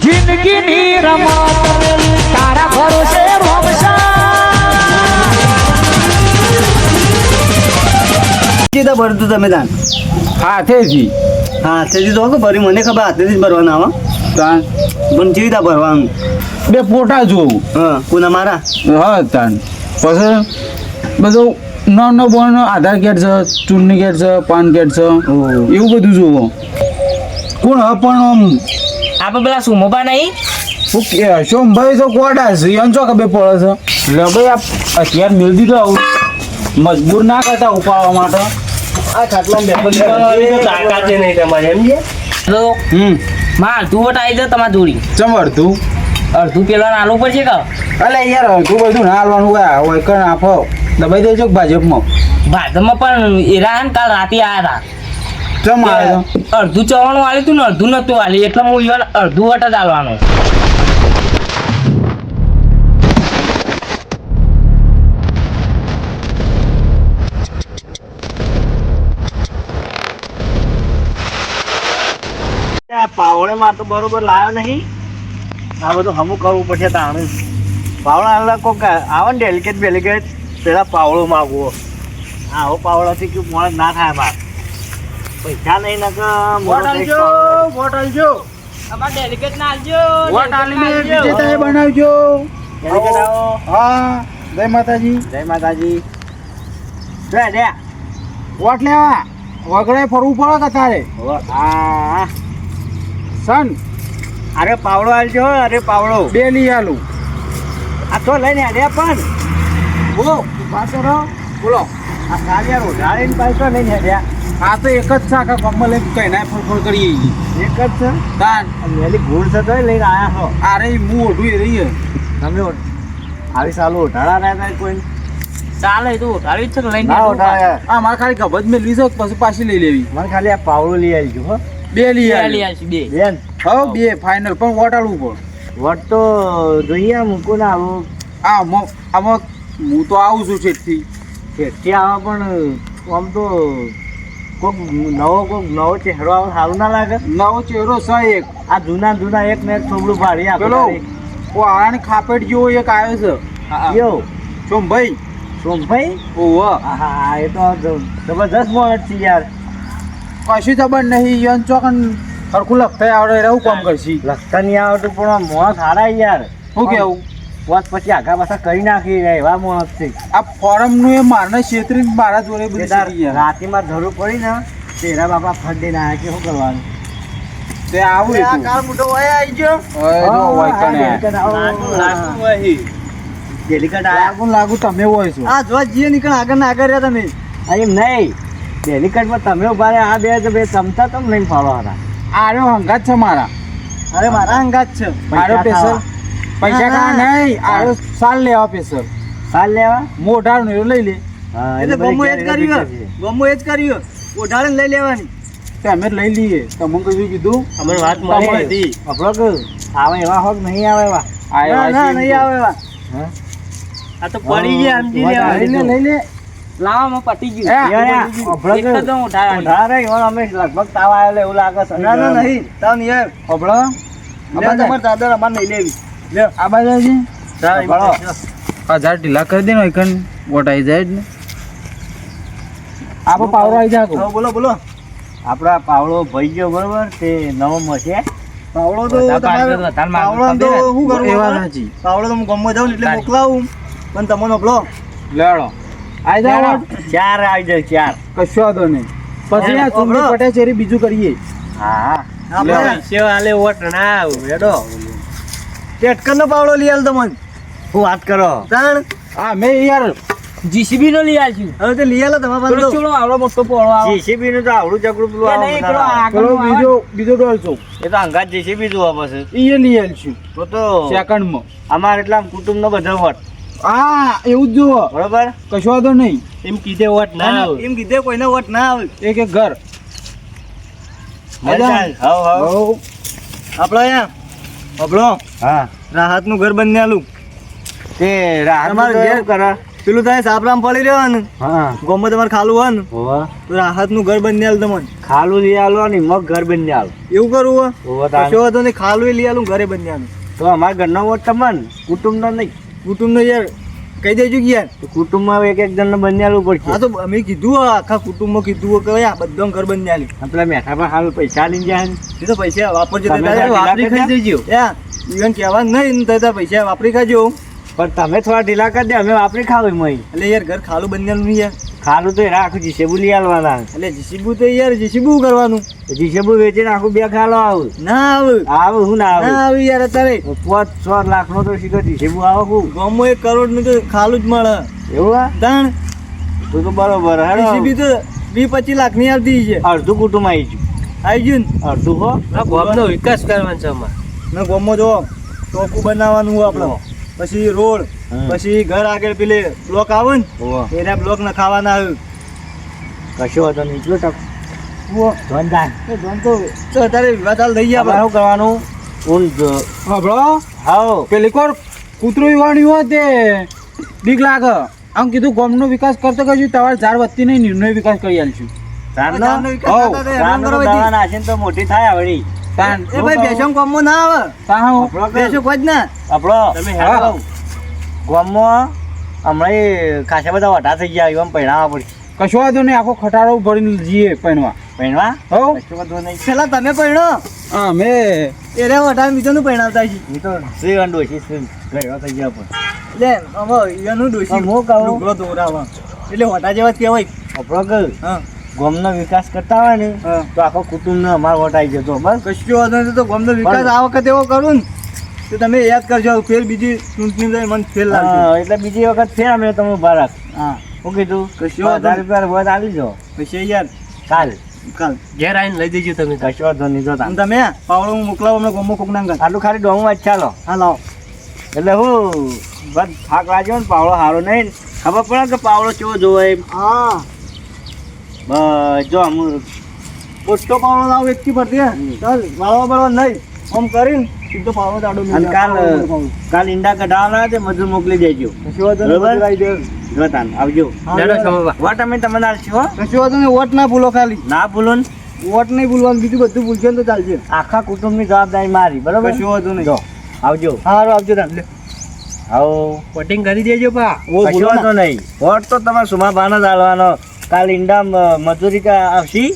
જિંદગીની રમત તારા ભરોસે ભોગશા કીધા ભરતું તમે તાન હાથેથી હાથેથી તો ભરી મને ખબર હાથેથી જ ભરવાના આવા તાન પણ કેવી રીતે ભરવાનું બે ફોટા જોઉં હા કોના મારા હા તાન પછી બધું ન બોન આધાર કાર્ડ છે ચૂંટણી કાર્ડ છે પાન કાર્ડ છે એવું બધું જોવો કોણ હ પણ આમ આપણે પેલા સુમોબા નહીં સોમભાઈ તો કોડા છે એમ ચો ખબર પડે છે એટલે ભાઈ આ અત્યારે મેળ દીધો આવું મજબૂર ના કરતા ઉપાડવા માટે આ ખાટલામાં તાકાત નહીં તમારે એમ છે તો માં અડધું વોટ આવી જાય તમારી જોડી ચમ અડધું અડધું પેલા નાલું પડશે કે અલે યાર અડધું બધું ના હાલવાનું હોય કણ આપો દબાઈ દેજો ભાજપમાં ભાજપમાં પણ એરા ને કાલ રાતે આવ્યા ચમ આવે હતા અડધું ચવાણું આલ્યું હતું ને અડધું નતું આલ્યું એટલે હું ઈવન અડધું વટ જ આલવાનું પાવડે માં તો બરોબર લાવ્યો નહીં આ બધું હમું કરવું પડશે તાણે પાવડા અલગ કોક આવે ને ડેલિકેટ પેલા પાવડો માગવો આવો પાવડાથી કે મોણ ના થાય બાર પૈસા નહીં નક વોટ આલજો અમાર ડેલિકેટ ના આલજો વોટ આલીને વિજેતા બનાવજો ડેલિકેટ આવો હા જય માતાજી દે વોટ લેવા વગડે ફરવું પડે કે તારે હા સન અરે પાવડો આલજો અરે પાવડો બે લઈ આલું આ તો લઈને આડ્યા પણ બોલો વાત કરો બોલો આ કાલિયા રોઢાડીને પાછો લઈને આડ્યા આ તો એક જ શાખા કમલ એક કઈ ના ફરફર કરીએ એક જ છે તાન મેલી ભૂલ છે તો લઈને આયા છો અરે હું ઓઢું એ રહી તમે આવી સાલું ઉઠાડા રહ્યા હતા કોઈ ચાલે તો ઉઠાવી જ છે લઈને ના ઉઠાડ્યા આ મારે ખાલી ગભત મેળવી છે પછી પાછી લઈ લેવી મને ખાલી આ પાવડો લઈ આવી ગયો હો બે લઈ બે આવી લઈ આવશું બે બેન હવે બે ફાઇનલ પણ વોટ આલવું પડે વટ તો જોઈએ મૂકો ને આવું આમાં હું તો આવું છું છેટથી ખેતી આવે પણ આમ તો કોક નવો ચહેરો આવે સારું ના લાગે નવો ચહેરો છે એક આ જૂના એક ને એક થોબડું ભાડી પેલો ઓ આને ખાપેટ જેવો એક આવ્યો છે યો સોમભાઈ સોમભાઈ ઓહો હા એ તો જબરદસ્ત મોણસ છે યાર કશું ખબર નહીં યન ચોકન સરખું લખતા આવડે એવું કામ કરશી લખતા નહીં આવતું પણ આ મોણસ સારા યાર શું કેવું વાત પછી આગા પાછા કરી નાખી રહ્યા એવા મોણસ છે આ ફોરમ નું એ મારને છેતરી મારા જોડે બધી શીખી ગયા. રાતીમાં જરૂર પડી ને તેરા બાપા ફટ દઈને આવ્યા કે શું કરવાનું તે આવું આ કાળ મોટો હોય આવી ગયો ઓય જો હોય કણે ડેલિકેટ લાગુ લાગુ તમે હોય છો આ જો જીએ નીકળ આગળ ને આગળ રહ્યા તમે એમ નહીં ડેલિકેટમાં તમે ઉભા રહ્યા આ બે ચમચા તમે લઈને ફાળો હતા આર્યો હંગાત છે મારા અરે મારા અંગાત છે આર્યો પેસર પૈસા કા નહીં આર્યો સાલ લેવા પેસર સાલ લેવા મોઢા નું લઈ લે હા એટલે ગમો એ જ કર્યું ઓઢાડીને લઈ લેવાની તમે લઈ લઈએ તમને કશું કીધું અમને વાત મળી હતી આપણો કે આવે એવા હોક નહીં આવે એવા ના નહીં આવે એવા આ તો પડી ગયા સમજી લેવા લઈ લે લાવામાં પટી ગયું એક તો દઉં ઉઠાડવાની. ઉઠાડે અમે લગભગ તાવ આવેલો એવું લાગે છે ના નહીં તાવ નહીં આવે ખબરો તમારે દાદર અમારે નહીં લેવી લ્યો આ બાજુ ભણો 1000 ઢીલા કરી દે ને એકન વોટ આવી જાય જ ને આપો પાવરો આવી જાય હા, બોલો આપડા પાવડો ભાઈ ગયો બરોબર તે નવો મળશે પાવડો તો વધારે તમારે માગું પાવડો તો શું કરું એવા નથી પાવડો તો હું ગમવા જાઉં ને એટલે મોકલાવું પણ તમે મોકલો લેડો આવી જાય વોટ ચાર આવી જાય ચાર કશો વાંધો નહીં પછી આ ચૂંટણી પટે ચેરી બીજું કરીએ હા લ્યો. ટેટકરનો પાવડો લઈ આલ તમને હું વાત કરો તાણ હા મેં યાર જીસીબી નો લઈ આવશું હવે તો લઈ આલો તમારા પેલો બંધો ચૂલો આવડો મોટો પોળો આવે જેસીબી નું તો આવડું ચકડું પેલું એ આવે નહીં, પેલો બધા. પેલો આગળનું આવે. બીજો ડોલ છો એ તો અંગાત જેસીબી જોવા પછી એ લઈ આવીશું તો સેકન્ડમાં અમારે એટલા કુટુંબ નો બધો વટ હા એવું જ જુઓ બરોબર કશો વાંધો નહીં એમ કીધે વટ ના આવે એમ કીધે કોઈને વટ ના આવે એક એક ઘર હવ આપણો અહીંયા આપણો હા રાહત નું ઘર બંને આલું તે રાહત તમારે ઘેર ઘેર કરે પેલું તમે સાપરામ પડી રહ્યો ને હા ગોમમાં તમારે ખાલું હોય ને હોવા તો રાહતનું ઘર બની આલ તમને ખાલું લઈ આલો ને મગ ઘર બની આલો એવું કરવું હોય હોવા તાન. કશો વાંધો નહીં ખાલું લઈ આલું ઘરે બની આલું તો અમારા ઘરનો વોટ તમને કુટુંબનો નહીં કુટુંબનો યાર કહી દેજો કે યાર તો કુટુંબમાં એક જણને બની આલવું પડશે હા તો અમે કીધું હોય, આખા કુટુંબમાં કીધું હોય કે આ બધા ઘર બની આલ્યું આ પેલા મેઠા પર હાલ પૈસા લઈને જાય ને એ તો પૈસા વાપરજો તમે તારે તો વાપરી ઢીલા ખાઈ કરી દેજો ઇવન કહેવાનું નહીં ને તારે પૈસા વાપરી ખાજો પણ તમે થોડા ઢીલા કરી દે અમે વાપરી ખાવ એમાં એટલે યાર ઘર ખાલું બની આલું નહીં યાર ખાલું તો એના આખું જીસેબુ લઈ આલવાના એટલે જીસીબુ તો યાર જીસીબુ કરવાનું જીસેબુ વેચીને આખું બે ખાલો આવું ના આવે આવે હું ના ના આવે આવે યાર અત્યારે 5-6 લાખનો તો શીખો જીસેબુ આવે હું ગામમાં 1 કરોડનું તો ખાલું જ મળે એવું હા તાણ તો બરોબર જીસીબી હેડો તો 20-25 લાખની આવતી છે અડધું કુટુંબ આવી ગયું આવી ગયું ને અડધું હો આ ગામનો વિકાસ કરવાનો છે અમારે ને ગામમાં જો ટોકું બનાવવાનું હોય આપણે પછી રોડ હમ. પછી ઘર આગળ પેલે બ્લોક આવે ને હોવા એના બ્લોક ન ખાવાના આવે કશો હતો નહીં એટલું ટક ધોનદાર એ ધોન તો અત્યારે વિવાદ હાલ થઈ ગયા આપણે શું કરવાનું ઊન હબળો હાઓ પેલી કોર કૂતરું વાણ્યું હોય તે બીક લાગે આમ કીધું ગામનો વિકાસ કરતો કશું તમારે ઝાડ વધતી નહીં નિર્ણય વિકાસ કરી આલશું ધાનનો વિકાસ હોવ, થતા હતા, હેરાન ઝાડનો કરવા દવા હતી. નાખીને તો મોટી થાય આવડી એ ભાઈ બેસમ કોમમાં ના આવે આપણો બેસો કોઈ જ ના આપણો તમે હા. ગામમાં હમણાં એ ખાસા બધા વટા થઈ ગયા એવા પહેણાવા પડશે કશો વાંધો નહીં આખો ખટારો ભરીને જઈએ પહેણવા પહેણવા હો કશો વાંધો નહીં પેલા તમે પહેણો અમે એ રે વટાણ બીજાનું પહેણાવતા છે એ તો શ્રી અંડોશી ગયો થઈ ગયા પણ એટલે હવે એનું ડોસી પણ હું કહું. લુગડો દોરાવા એટલે વટા જેવા જ કહેવાય આપણો કહ્યું હા ગામનો વિકાસ કરતા હોય ને હા. તો આખો કુટુંબનો અમારો વટાઈ જતો બસ કશો વાંધો નથી તો ગામનો વિકાસ આ વખત એવો કરું ને તો તમે યાદ કરજો ફેર બીજી ચૂંટણી જાય મને ફેર લાગશે હા, એટલે બીજી વખત ફેર અમે તમે ઉભા રાખ હા શું કીધું કશો વાંધો 1000 રૂપિયા વોટ આપી દો પછી યાર કાલ કાલ ઘેર આવીને લઈ દેજો તમે તાર. કશો વાંધો નહીં જોતા અને તમે પાવડો મોકલાવો અમને ગામમાં કોક ના આટલું ખાલી ડોમું જ ચાલો હા લાવો એટલે હું બસ થાક લાગ્યો ને પાવડો સારો નહીં ખબર પડે કે પાવડો કેવો જોવે એમ હા બસ જો હું મોટો પાવડો લાવો એકથી ભરતી ચાલ વાળવા બળવા નહીં આમ કરીને સીધો પાવડો દાડો અને કાલ ઈંડા કઢાવવાના છે મજૂર મોકલી દેજો બરોબર? જોતા આવજો લેડો સમોબા. વોટ અમે તમને આલશું હો કશું વાંધો નહીં વોટ ના ભૂલો ખાલી ના ભૂલો ને વોટ નહીં ભૂલવાનું બીજું બધું ભૂલશે ને તો ચાલશે આખા કુટુંબની જવાબદારી મારી બરોબર કશું વાંધો નહીં જો આવજો હારું આવજો તાન લે આવો વોટિંગ કરી દેજો પા ઓ કશો વાંધો નહીં વોટ તો તમારે સુમાભાનો જ આલવાનો કાલ ઈંડા મજૂરી આવશી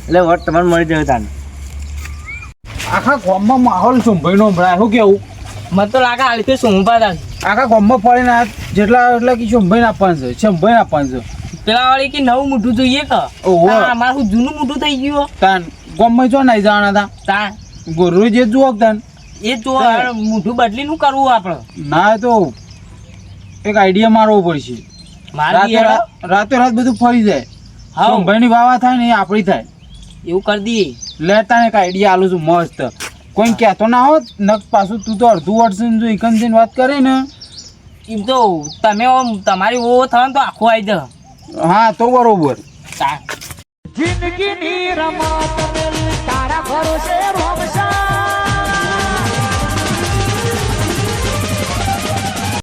એટલે વોટ તમારે મળી જશે તાને આખા ગામમાં માહોલ સંભાળનો હમણાં શું કેવું મને તો લાગે હાલ ફેર શું પાતા આખા ગામમાં ફરીને જેટલા એટલા કે સંભાઈ આપવાનું છે સંભાઈ આપવાનું છે પેલા વાળી કે નવું મોઢું જોઈએ કે ઓહો. અમારું શું જૂનું મોઢું થઈ ગયું તાન ગામમાં જો નહીં જવાના હતા તા ગોરું જે જુઓ તાન એ જો મોઢું બદલી નું કરવું આપણે ના તો એક આઈડિયા મારવો પડશે મારી રાતે રાત બધું ફરી જાય હા સંભાઈની વાવા થાય ને એ આપણી થાય એવું કરી દઈએ લેતા એક આઈડિયા આલું છું મસ્ત કોઈ કહેતો ના હોત નક પાછું તું તો અડધું વર્ષ જો એકન જઈને વાત કરે ને એમ તો તમે આમ તમારી ઓ થાય ને તો આખું આવી દે હા તો બરોબર તા જિંદગીની રમત તારા ભરોસે રોમ